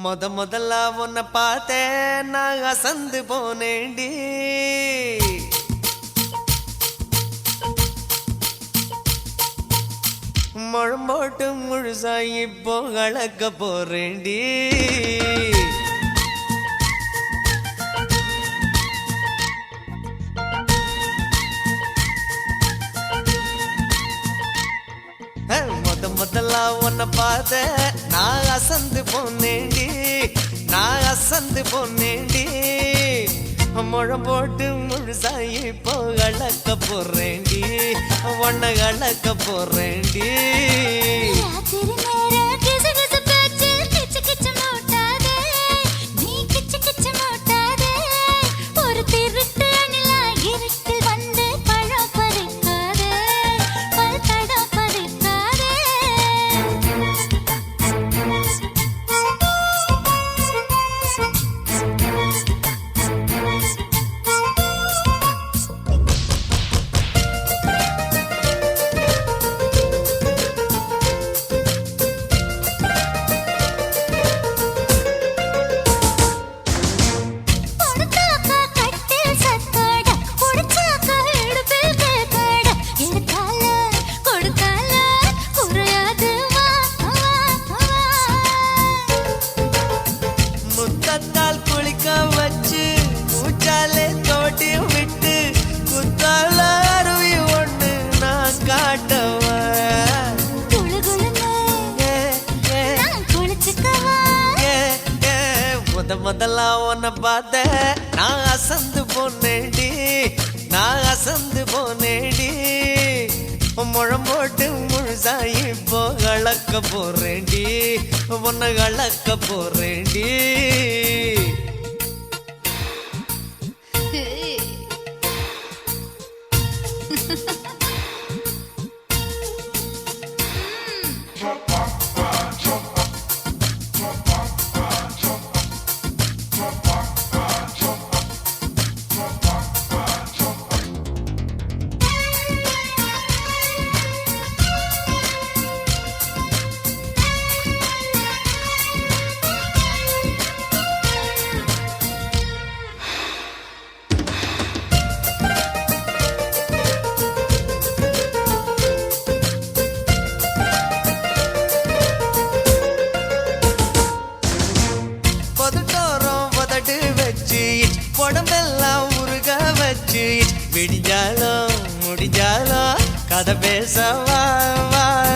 முதல்ல உன்னை பார்த்தேன் நான் அசந்து போனேண்டி. முழம் போட்டு முழுசா இப்போ கலக்க போறேண்டி. முதல்ல உன்னை பார்த்த நான் அசந்து போனேண்டி. நான் அசந்து போனேண்டி. முழம் போட்டு முழுசா இப்போ கலக்க போறேண்டி. உன்னை கலக்க போறேண்டி. குளிக்க வச்சு மூச்சாலே தோட்டி விட்டு குத்தால அருவி ஒண்ணு நான் காட்டவா. முதல்ல உன்னை பார்த்த நான் அசந்து போனேடி. நான் அசந்து போனேடி. முழம் போட்டு முழுசா இப்போ கலக்க போறேண்டி. உன்னை கலக்க போறேண்டி. உடம்பெல்லாம் உருக வச்சு விடிஞ்சாலும் முடிஞ்சாலும் கதை பேச வா வா.